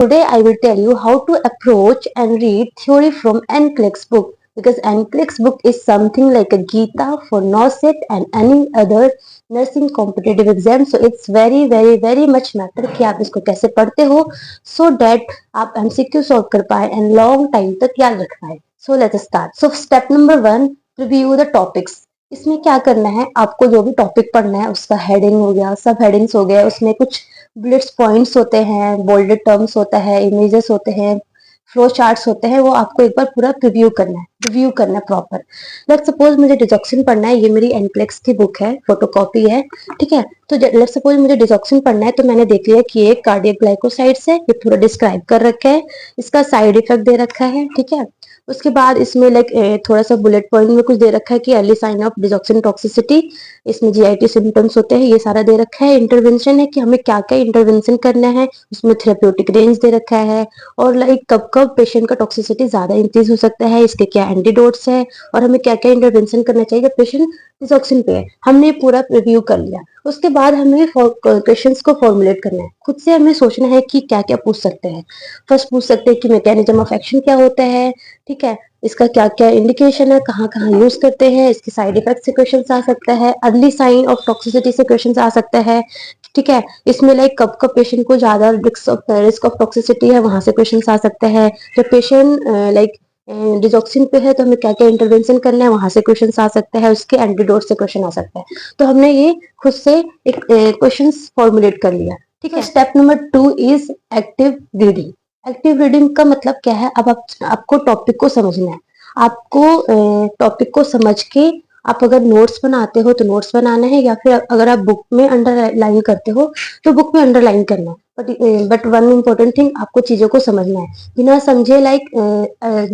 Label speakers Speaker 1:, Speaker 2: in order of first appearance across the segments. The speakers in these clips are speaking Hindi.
Speaker 1: Today I will tell you how to approach and read theory from NCLEX book because NCLEX book is something like a Gita for NOCET and any other nursing competitive exam. So it's very much matter कि आप इसको कैसे पढ़ते हो so that आप MCQ solve कर पाए and long time तक याद रख पाए. So let's start. So step number 1, review the topics. इसमें क्या करना है, आपको जो भी टॉपिक पढ़ना है उसका हेडिंग हो गया, सब हेडिंग्स हो गया, उसमें कुछ बुलेट्स पॉइंट्स होते हैं, बोल्डेड टर्म्स होता है, इमेजेस होते हैं, फ्लो चार्ट्स होते हैं, वो आपको एक बार पूरा रिव्यू करना है प्रॉपर. लेट्स सपोज मुझे डिजॉक्सिन पढ़ना है, ये मेरी एनक्लेक्स की बुक है, फोटोकॉपी है, ठीक है. तो लेट्स सपोज मुझे डिजॉक्सिन पढ़ना है, तो मैंने देख लिया कि ये कार्डियक ग्लाइकोसाइड्स है, ये पूरा डिस्क्राइब कर रखा है, इसका साइड इफेक्ट दे रखा है, ठीक है. उसके बाद इसमें थोड़ा सा बुलेट पॉइंट में कुछ दे रखा है कि early sign of digoxin toxicity, इसमें जीआईटी सिम्टम्स होते हैं, ये सारा दे रखा है. इंटरवेंशन है कि हमें क्या क्या इंटरवेंशन करना है, उसमें थेरेप्यूटिक रेंज दे रखा है, और कब कब पेशेंट का टॉक्सिसिटी ज्यादा इंक्रीज हो सकता है, इसके क्या एंटीडोट्स है, और हमें क्या क्या इंटरवेंशन करना चाहिए जब पेशेंट डिजॉक्सिन पे है. हमने पूरा रिव्यू कर लिया. उसके बाद हमें क्वेश्चंस को फॉर्मुलेट करना है, खुद से हमें सोचना है कि क्या क्या पूछ सकते हैं. फर्स्ट पूछ सकते हैं कि मैकेनिज्म ऑफ एक्शन क्या होता है, ठीक है, इसका क्या क्या इंडिकेशन है, कहाँ कहाँ यूज करते हैं, इसके साइड इफेक्ट से क्वेश्चन आ सकता है, अर्ली साइन ऑफ टॉक्सिसिटी से क्वेश्चन आ सकता है, ठीक है. इसमें कब कब पेशेंट को ज्यादा रिस्क ऑफ टॉक्सिसिटी है, वहां से क्वेश्चन आ सकता है. जब पेशेंट डिजॉक्सिन पे है तो हमें क्या क्या इंटरवेंशन करना है, वहां से क्वेश्चन आ सकता है, उसके एंटीडोट से क्वेश्चन आ सकता है. तो हमने ये खुद से एक क्वेश्चन फॉर्मुलेट कर लिया, ठीक है. Step number 2 is active reading. Active reading का मतलब क्या है, अब आपको टॉपिक को समझना है. आपको टॉपिक को समझ के आप अगर नोट्स बनाते हो तो नोट्स बनाना है, या फिर अगर आप बुक में अंडरलाइन करते हो तो बुक में अंडरलाइन करना है. बट वन इम्पोर्टेंट थिंग, आपको चीजों को समझना है. बिना समझे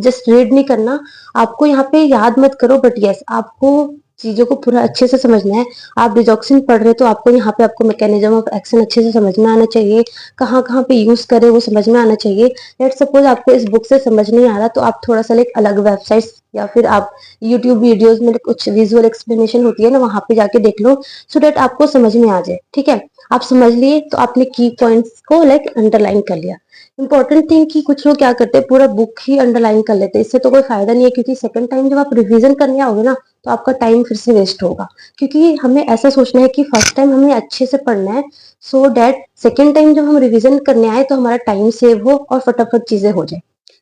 Speaker 1: जस्ट रीड नहीं करना. आपको यहाँ पे याद मत करो, बट यस आपको चीजों को पूरा अच्छे से समझना है. आप डिजॉक्सिन पढ़ रहे हो तो आपको यहाँ पे आपको मैकेनिज्म ऑफ एक्शन अच्छे से समझ में आना चाहिए, कहाँ कहाँ पे यूज करे वो समझ में आना चाहिए. लेट सपोज आपको इस बुक से समझ नहीं आ रहा, तो आप थोड़ा सा अलग वेबसाइट्स या फिर आप यूट्यूब वीडियोस में कुछ विजुअल एक्सप्लेनेशन होती है ना, वहां पे जाके देख लो, सो डेट आपको समझ में आ जाए, ठीक है. आप समझ लिए तो आपने की पॉइंट्स को अंडरलाइन कर लिया. इंपॉर्टेंट थिंग कि कुछ लोग क्या करते हैं, पूरा बुक ही अंडरलाइन कर लेते हैं. इससे तो कोई फायदा नहीं है, क्योंकि सेकंड टाइम जब आप रिवीजन करने आओगे ना, तो आपका टाइम फिर से वेस्ट होगा. क्योंकि हमें ऐसा सोचना है कि फर्स्ट टाइम हमें अच्छे से पढ़ना है, सो डेट सेकेंड टाइम जब हम रिवीजन करने आए तो हमारा टाइम सेव हो और फटाफट चीजें हो जाए.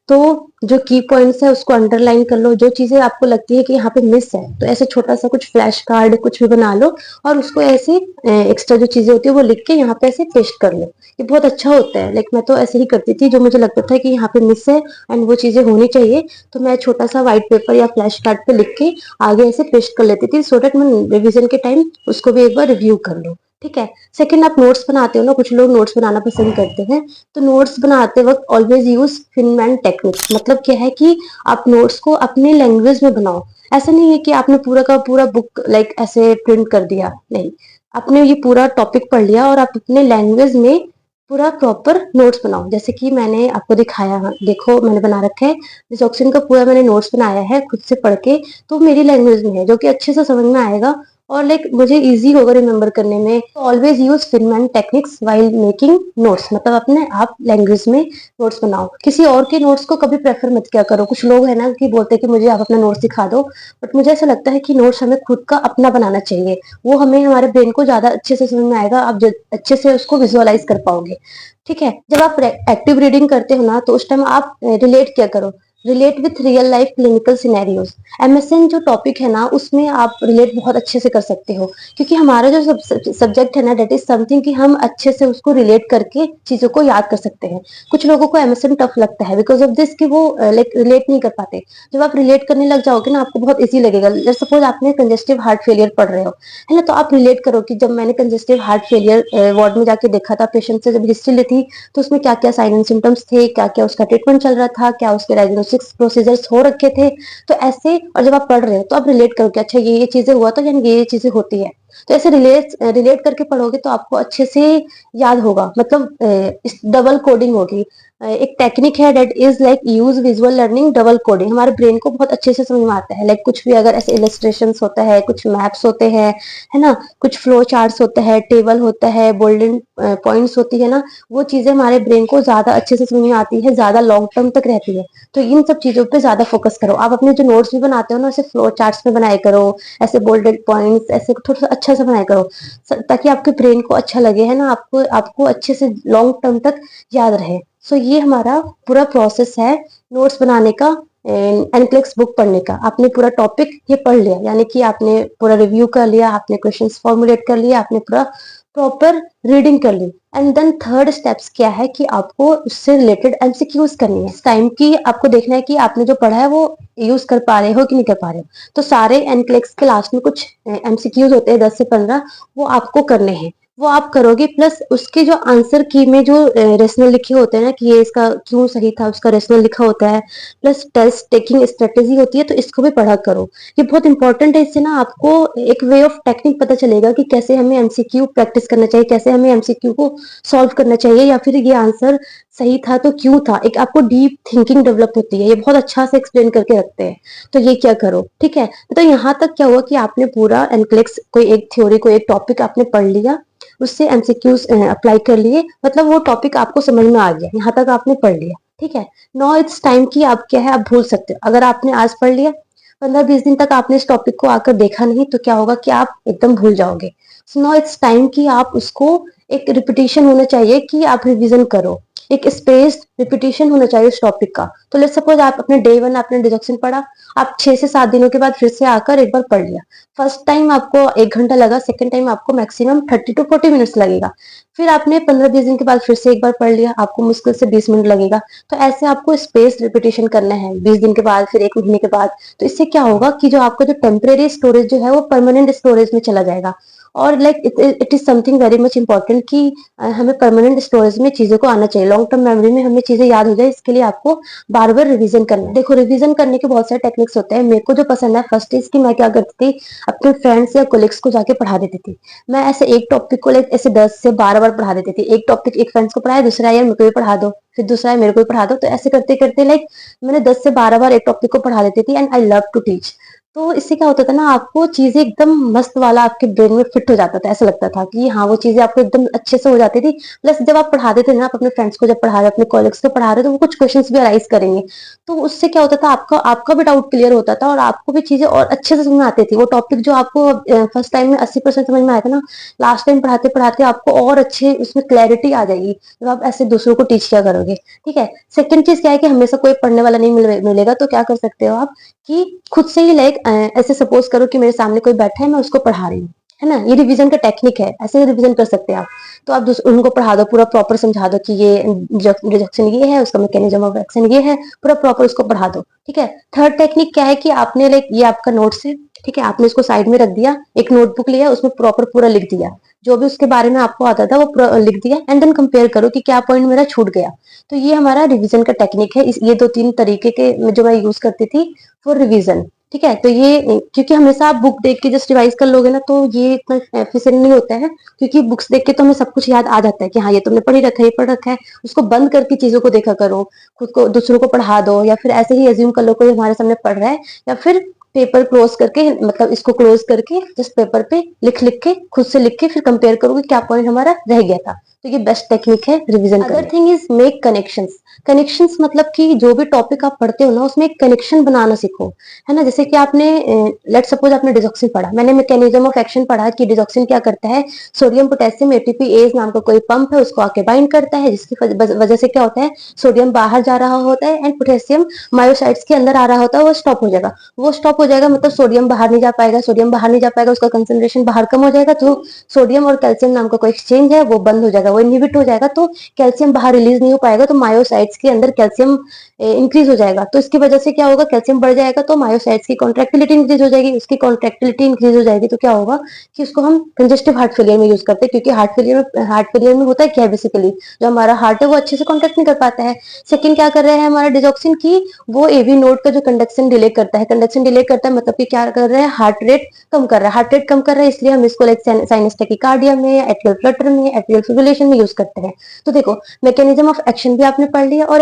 Speaker 1: तो जो की पॉइंट्स है उसको अंडरलाइन कर लो. जो चीजें आपको लगती है कि यहाँ पे मिस है, तो ऐसे छोटा सा कुछ फ्लैश कार्ड कुछ भी बना लो, और उसको ऐसे एक्स्ट्रा जो चीजें होती है वो लिख के यहाँ पे ऐसे पेस्ट कर लो. ये बहुत अच्छा होता है. मैं तो ऐसे ही करती थी, जो मुझे लगता था कि यहाँ पे मिस है एंड वो चीजें होनी चाहिए, तो मैं छोटा सा व्हाइट पेपर या फ्लैश कार्ड पे लिख के आगे ऐसे पेस्ट कर लेती थी, सो डेट मैं रिविजन के टाइम उसको भी एक बार रिव्यू कर लूँ, ठीक है. सेकंड, आप नोट्स बनाते हो ना, कुछ लोग नोट्स बनाना पसंद करते हैं, तो नोट्स बनाते वक्त ऑलवेज यूज फिनमैन टेक्निक. मतलब क्या है कि आप नोट्स को अपने लैंग्वेज में बनाओ. ऐसा नहीं है कि आपने पूरा का पूरा बुक ऐसे प्रिंट कर दिया, नहीं. आपने ये पूरा टॉपिक पढ़ लिया और आप अपने लैंग्वेज में पूरा प्रॉपर नोट्स बनाओ. जैसे कि मैंने आपको दिखाया, देखो मैंने बना रखा है डिसॉक्सिन का पूरा, मैंने नोट्स बनाया है खुद से पढ़ के, तो मेरी लैंग्वेज में है, जो कि अच्छे से समझ में आएगा और मुझे इजी होगा रिमेम्बर करने में. Always use Feynman techniques while making notes. मतलब अपने आप लैंग्वेज में नोट्स बनाओ. किसी और के नोट्स को कभी प्रेफर मत किया करो. कुछ लोग है ना कि बोलते हैं कि मुझे आप अपना नोट्स दिखा दो, बट मुझे ऐसा लगता है कि नोट्स हमें खुद का अपना बनाना चाहिए. वो हमें हमारे ब्रेन को ज्यादा अच्छे से समझ में आएगा, आप अच्छे से उसको विजुअलाइज कर पाओगे, ठीक है. जब आप एक्टिव रीडिंग करते हो ना, तो उस टाइम आप रिलेट क्या करो, relate with real life clinical scenarios. MSN जो टॉपिक है ना, उसमें आप रिलेट बहुत अच्छे से कर सकते हो, क्योंकि हमारा जो सब्जेक्ट है ना, डेट इज समथिंग कि हम अच्छे से उसको रिलेट करके चीजों को याद कर सकते हैं. कुछ लोगों को एमएसएन टफ लगता है बिकॉज ऑफ दिस कि वो रिलेट नहीं कर पाते. जब आप रिलेट करने लग जाओगे ना, आपको बहुत इजी लगेगा. जैसे सपोज आपने कंजेस्टिव हार्ट फेलियर पढ़ रहे हो, है ना, तो आप रिलेट करो कि जब मैंने कंजेस्टिव हार्ट फेलियर वार्ड में जाके देखा था, पेशेंट से जब हिस्ट्री ली थी, तो उसमें क्या क्या साइन एंड सिम्टम्स थे, क्या क्या उसका ट्रीटमेंट चल रहा था, क्या उसके डायग्नोस्टिक्स प्रोसीजर्स हो रखे थे. तो ऐसे, और जब आप पढ़ रहे हो तो आप रिलेट करो कि अच्छा ये चीजें हुआ था, यानी ये चीजें होती है. तो ऐसे रिलेट रिलेट करके पढ़ोगे तो आपको अच्छे से याद होगा, मतलब इस डबल कोडिंग होगी। एक टेक्निक है that is like use visual learning double coding, हमारे ब्रेन को बहुत अच्छे से समझ में आता है। लाइक कुछ भी अगर ऐसे इलस्ट्रेशंस होता है, कुछ मैप्स होते हैं, है ना, कुछ फ्लो चार्ट्स होता है, टेबल होता है, बोल्डन पॉइंट्स होती है ना, वो चीजें हमारे ब्रेन को ज्यादा अच्छे से समझ में आती है, ज्यादा लॉन्ग टर्म तक रहती है। तो इन सब चीजों पे ज्यादा फोकस करो। आप अपने जो नोट्स भी बनाते हो ना, ऐसे फ्लो चार्ट्स में बनाया करो, ऐसे बोल्डेड पॉइंट्स ऐसे थोड़ा सा अच्छा से बनाया करो, ताकि आपके ब्रेन को अच्छा लगे, है ना, आपको आपको अच्छे से लॉन्ग टर्म तक याद रहे। सो ये हमारा पूरा प्रोसेस है नोट्स बनाने का, एनक्लेक्स बुक पढ़ने का। आपने पूरा टॉपिक ये पढ़ लिया, यानी कि आपने पूरा रिव्यू कर लिया, आपने क्वेश्चंस फॉर्मुलेट कर लिया, आपने पूरा प्रॉपर रीडिंग कर ली। एंड देन थर्ड स्टेप्स क्या है कि आपको उससे रिलेटेड एमसीक्यूज करनी है। टाइम की आपको देखना है कि आपने जो पढ़ा है वो यूज कर पा रहे हो कि नहीं कर पा रहे हो। तो सारे एनक्लेक्स के लास्ट में कुछ एमसीक्यूज होते हैं 10 से 15, वो आपको करने हैं, वो आप करोगे। प्लस उसके जो आंसर की में जो रेशनल लिखे होते हैं ना, कि ये इसका क्यों सही था, उसका रेशनल लिखा होता है। प्लस टेस्ट टेकिंग स्ट्रेटेजी होती है, तो इसको भी पढ़ा करो। ये बहुत इंपॉर्टेंट है। इससे ना आपको एक वे ऑफ टेक्निक पता चलेगा कि कैसे हमें एमसीक्यू प्रैक्टिस करना चाहिए, कैसे हमें एमसीक्यू को सॉल्व करना चाहिए, या फिर ये आंसर सही था तो क्यों था। एक आपको डीप थिंकिंग डेवलप होती है, ये बहुत अच्छा से एक्सप्लेन करके रखते हैं। तो ये क्या करो, ठीक है। तो यहाँ तक क्या हुआ कि आपने पूरा एनक्लेक्स कोई एक थ्योरी, कोई एक टॉपिक आपने पढ़ लिया, उससे एमसीक्यूज अप्लाई कर लिए, मतलब वो टॉपिक आपको समझ में आ गया, यहाँ तक आपने पढ़ लिया, ठीक है। नाउ इट्स टाइम कि आप क्या है, आप भूल सकते हो। अगर आपने आज पढ़ लिया, 15-20 दिन तक आपने इस टॉपिक को आकर देखा नहीं, तो क्या होगा कि आप एकदम भूल जाओगे। सो नाउ इट्स टाइम कि आप उसको, एक रिपीटिशन होना चाहिए कि आप रिवीजन करो, एक स्पेस रिपीटिशन होना चाहिए उस टॉपिक का। तो लेट्स सपोज आप अपने डे 1 आपने डिडक्शन पढ़ा, आप 6 से 7 दिनों के बाद फिर से आकर एक बार पढ़ लिया। फर्स्ट टाइम आपको 1 घंटा लगा, सेकंड टाइम आपको मैक्सिमम 30 to 40 मिनट्स लगेगा। फिर आपने 15-20 दिन के बाद फिर से एक बार पढ़ लिया, आपको मुश्किल से 20 मिनट लगेगा। तो ऐसे आपको स्पेस रिपीटिशन करना है, 20 दिन के बाद, फिर 1 महीने के बाद। तो इससे क्या होगा कि जो आपका जो टेम्परेरी स्टोरेज जो है वो परमानेंट स्टोरेज में चला जाएगा। और like it is something very much important कि हमें परमानेंट स्टोरेज में चीजों को आना चाहिए, लॉन्ग टर्म मेमोरी में हमें चीजें याद हो जाए। इसके लिए आपको बार बार रिवीजन करना है। देखो, रिवीजन करने के बहुत सारे टेक्निक्स होते हैं। मेरे को जो पसंद है, फर्स्ट इज कि मैं क्या करती थी, अपने फ्रेंड्स या कोलिग्स को जाके पढ़ा देती थी। मैं ऐसे एक टॉपिक को लाइक ऐसे 10 से 12 बार पढ़ा देती थी। एक टॉपिक एक फ्रेंड्स को पढ़ाया, दूसरा यार मेरे को भी पढ़ा दो, फिर दूसरा है मेरे को भी पढ़ा दो। तो ऐसे करते करते लाइक मैंने 10 से 12 बार एक टॉपिक को पढ़ा देती थी, and I love to teach. तो इससे क्या होता था ना, आपको चीजें एकदम मस्त वाला आपके ब्रेन में फिट हो जाता था। ऐसा लगता था कि हाँ, वो चीजें आपको एकदम अच्छे से हो जाती थी। प्लस जब आप पढ़ाते थे ना, आप अपने फ्रेंड्स को जब पढ़ा रहे, अपने कॉलेज को पढ़ा रहे, तो वो कुछ क्वेश्चंस भी अराइज करेंगे। तो उससे क्या होता था, आपका आपका भी डाउट क्लियर होता था, और आपको भी चीजें और अच्छे से समझ में आती थी। वो टॉपिक जो आपको फर्स्ट टाइम में 80% समझ में आया था ना, लास्ट टाइम पढ़ाते पढ़ाते आपको और अच्छे उसमें क्लैरिटी आ जाएगी, जब आप ऐसे दूसरों को टीच किया करोगे, ठीक है। सेकंड चीज क्या है कि हमेशा कोई पढ़ने वाला नहीं मिलेगा। तो क्या कर सकते हो आप कि खुद से ही लाइक ऐसे सपोज करो कि मेरे सामने कोई बैठा है, मैं उसको पढ़ा रही हूँ, है ना। ये रिवीजन का टेक्निक है, ऐसे ही रिवीजन कर सकते हैं आप। तो आप उनको पढ़ा दो, पूरा प्रॉपर समझा दो कि ये रिजेक्शन ये है, उसका मैकेनिज्म ऑफ एक्शन ये है, पूरा प्रॉपर उसको पढ़ा दो, ठीक है। थर्ड टेक्निक क्या है कि आपने लाइक ये आपका नोट्स है, ठीक है, आपने इसको साइड में रख दिया, एक नोटबुक लिया, उसमें प्रॉपर पूरा लिख दिया, जो भी उसके बारे में आपको आता था वो लिख दिया। एंड देन कंपेयर करो कि क्या पॉइंट मेरा छूट गया। तो ये हमारा रिवीजन का टेक्निक है। ये 2-3 तरीके के जो मैं यूज करती थी फॉर रिवीजन, ठीक है। तो ये क्योंकि हमेशा आप बुक देख के जस्ट रिवाइज कर लोगे ना, तो ये इतना एफिशिएंट नहीं होता है। क्योंकि बुक्स देख के तो हमें सब कुछ याद आ जाता है कि हाँ, ये तुमने पढ़ ही रखा है, ये पढ़ रखा है। उसको बंद करके चीजों को देखा करो, खुद को दूसरों को पढ़ा दो, या फिर ऐसे ही एज्यूम कर लो कोई हमारे सामने पढ़ रहा है, या फिर पेपर क्लोज करके, मतलब इसको क्लोज करके जस्ट पेपर पे लिख लिख के, खुद से लिख के, फिर कंपेयर करोगे क्या पॉइंट हमारा रह गया था। तो ये बेस्ट टेक्निक है रिवीजन करने। Other thing is make connections. Connections मतलब कि जो भी टॉपिक आप पढ़ते हो ना, उसमें एक कनेक्शन बनाना सीखो, है ना। जैसे कि आपने लेट सपोज आपने डिसॉक्सिन पढ़ा, मैंने मैकेनिज्म ऑफ एक्शन पढ़ा कि डिसॉक्सिन क्या करता है, सोडियम पोटेशियम एटीपीएज नाम का कोई पंप है, उसको आके बाइंड करता है, जिसकी वजह से क्या होता है, सोडियम बाहर जा रहा होता है, एंड पोटेशियम मायोसाइट्स के अंदर आ रहा होता है, वो स्टॉप हो जाएगा। वो स्टॉप हो जाएगा मतलब सोडियम बाहर नहीं जा पाएगा, सोडियम बाहर नहीं जा पाएगा, उसका कंसंट्रेशन बाहर कम हो जाएगा, तो सोडियम और कैल्शियम नाम का कोई एक्सचेंज है वो बंद हो जाएगा, होगा, इनहिबिट हो जाएगा, तो कैल्शियम बाहर रिलीज नहीं हो पाएगा, तो मायोसाइट्स के अंदर कैल्शियम इंक्रीज हो जाएगा। तो इसकी वजह से क्या होगा, कैल्शियम बढ़ जाएगा तो मायोसाइट्स की कॉन्ट्रैक्टिलिटी इंक्रीज हो जाएगी, उसकी कॉन्ट्रैक्टिलिटी इंक्रीज हो जाएगी तो क्या होगा कि उसको हम कंजेस्टिव हार्ट फेलियर में यूज करते हैं, क्योंकि हार्ट फेलियर में होता है क्या बेसिकली, जो हमारा हार्ट है वो अच्छे से कॉन्ट्रैक्ट नहीं कर पाता है। सेकंड क्या कर रहा है हमारा डिजॉक्सिन की, वो एवी नोड का जो कंडक्शन डिले करता है, कंडक्शन डिले करता है मतलब कि क्या कर रहा है, हार्ट रेट कम कर रहा है, हार्ट रेट कम कर रहा है, इसलिए हम इसको लाइक साइनस टैकीकार्डिया में, एट्रियल फ्लटर में, एट्रियल फिब्रिलेशन में यूज करते हैं। तो देखो मैकेनिज्म ऑफ एक्शन भी आपने पढ़ लिया और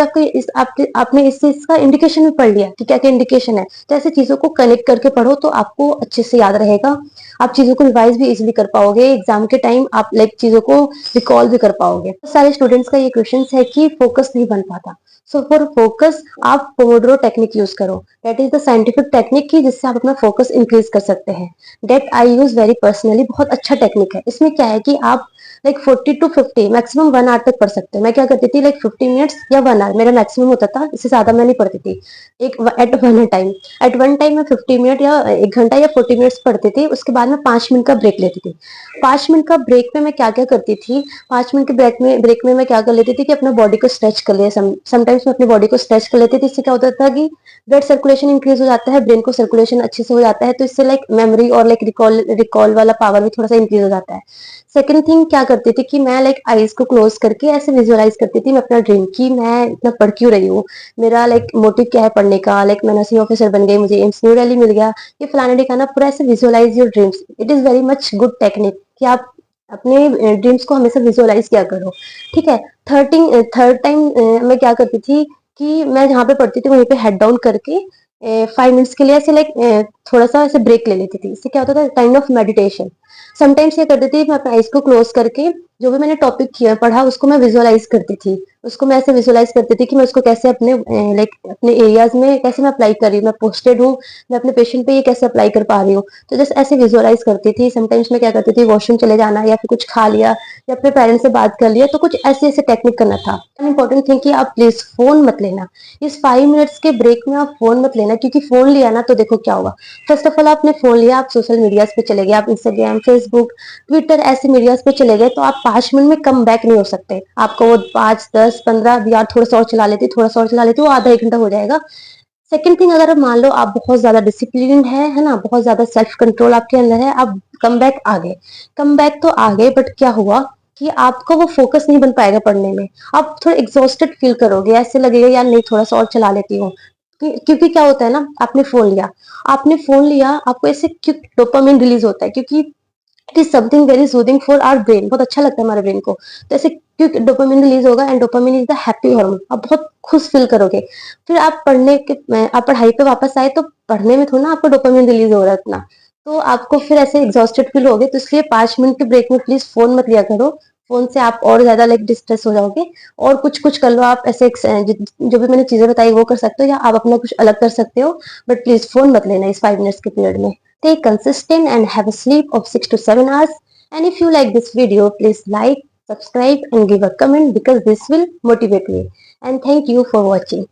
Speaker 1: आपने इस चीज का इंडिकेशन भी पढ़ लिया कि क्या क्या इंडिकेशन है। तो ऐसे चीजों को कनेक्ट करके पढ़ो तो आपको अच्छे से याद रहेगा, आप चीजों को रिवाइज भी इजिली कर पाओगे, एग्जाम के टाइम आप लाइक चीजों को रिकॉल भी कर पाओगे। सारे स्टूडेंट्स का ये क्वेश्चन है कि फोकस नहीं बन पाता। सो फॉर फोकस आप पोमोडोरो टेक्निक यूज करो, that is the scientific technique की जिससे आप अपना फोकस इंक्रीज कर सकते हैं। That I use very personally, बहुत अच्छा टेक्निक है। इसमें क्या है कि आप लाइक 40 to 50 मैक्सिमम 1 आवर तक पढ़ सकते हो। मैं क्या करती थी लाइक 50 मिनट्स या 1 आवर मेरा मैक्सिमम होता था, इससे ज्यादा मैं नहीं पढ़ती थी। एक एट वन टाइम मैं 50 मिनट या 1 घंटा या 40 मिनट्स पढ़ती थी, उसके बाद मैं 5 मिनट का ब्रेक लेती थी। 5 मिनट का ब्रेक में मैं क्या क्या करती थी, 5 मिनट के ब्रेक में मैं क्या कर लेती थी कि अपना बॉडी को स्ट्रेच कर लिया, समटाइम्स मैं अपनी बॉडी को स्ट्रेच कर लेती थी। इससे क्या होता था कि ब्लड सर्कुलेशन इंक्रीज हो जाता है, ब्रेन को सर्कुलेशन अच्छे से हो जाता है, तो इससे लाइक मेमोरी और लाइक रिकॉल वाला पावर भी थोड़ा सा इंक्रीज हो जाता है। सेकंड थिंग क्या करती थी कि मैं लाइक आईज को क्लोज करके ऐसे विजुअलाइज करती थी मैं अपना ड्रीम की मैं इतना पढ़ क्यों रही हूँ, मेरा लाइक मोटिव क्या है पढ़ने का, लाइक मैं नर्सिंग ऑफिसर बन गई, मुझे एम्स न्यू दिल्ली मिल गया, ये फलाना ढिकाना, पूरा ऐसे visualize your dreams. It is very much good technique कि आप अपने ड्रीम्स को हमेशा विजुअलाइज किया करो। ठीक है। थर्ड टाइम मैं क्या करती थी कि मैं जहाँ पे पढ़ती थी वहीं पे हेड डाउन करके 5 मिनट्स के लिए ऐसे लाइक थोड़ा सा ऐसे ब्रेक ले लेती थी। इससे क्या होता था, काइंड ऑफ मेडिटेशन। समटाइम्स क्या करती थी, मैं अपने आइज को क्लोज करके जो भी मैंने टॉपिक किया पढ़ा उसको मैं विजुअलाइज करती थी, उसको मैं ऐसे विजुअलाइज करती थी कि मैं उसको कैसे अपने लाइक अपने एरियाज में कैसे मैं अप्लाई कर रही हूँ, मैं पोस्टेड हूँ, मैं अपने पेशेंट पे ये कैसे अप्लाई कर पा रही हूँ। तो जस्ट ऐसे विजुअलाइज करती थी। समटाइम्स मैं क्या करती थी, वॉशरूम चले जाना या फिर कुछ खा लिया या अपने पेरेंट्स से बात कर लिया, तो कुछ ऐसे ऐसे टेक्निक करना था। इंपॉर्टेंट थिंग कि आप प्लीज फोन मत लेना, इस 5 मिनट्स के ब्रेक में आप फोन मत लेना, क्योंकि फोन लिया ना तो देखो क्या होगा। फर्स्ट ऑफ ऑल आपने फोन लिया, आप सोशल मीडियाज पे चले गए, आप इंस्टाग्राम, फेसबुक, ट्विटर ऐसे मीडियाज पे चले गए, तो आप 5 मिनट में कम बैक नहीं हो सकते। आपको वो 5, 10, 15 यार थोड़ा सा और चला लेती, थोड़ा सा और चला लेती, वो आधा 1 घंटा हो जाएगा। सेकंड थिंग, अगर मान लो आप बहुत ज्यादा डिसिप्लिन है ना, बहुत ज्यादा सेल्फ कंट्रोल आपके अंदर है, आप कम बैक आ गए, कम बैक तो आ गए, बट क्या हुआ कि आपको वो फोकस नहीं बन पाएगा पढ़ने में। आप थोड़ा एग्जॉस्टेड फील करोगे, ऐसे लगेगा यार नहीं थोड़ा सा और चला लेती हूँ। क्योंकि क्या होता है ना, आपने फोन लिया आपको ऐसे क्यों डोपामिन रिलीज होता है, क्योंकि it is something very soothing for our brain, बहुत अच्छा लगता है हमारे ब्रेन को। तो ऐसे क्योंकि डोपामिन रिलीज होगा, and dopamine is the happy hormone, आप बहुत खुश फील करोगे। फिर आप पढ़ाई पे वापस आए तो पढ़ने में थोड़ा ना आपको डोपामिन रिलीज हो रहा है उतना, तो आपको फिर ऐसे एग्जॉस्टेड फील होगे। तो इसलिए 5 मिनट के ब्रेक में प्लीज फोन मत लिया करो, फोन से आप और ज्यादा लाइक डिस्ट्रेस हो जाओगे। और कुछ कुछ कर लो आप ऐसे जो भी मैंने चीजें बताई वो कर सकते हो, या आप अपना कुछ अलग कर सकते हो, बट प्लीज फोन मत लेना इस 5 मिनट्स के पीरियड में। Stay consistent and have a sleep of 6 to 7 hours. And if you like this video, please like, subscribe and give a comment because this will motivate me. And thank you for watching.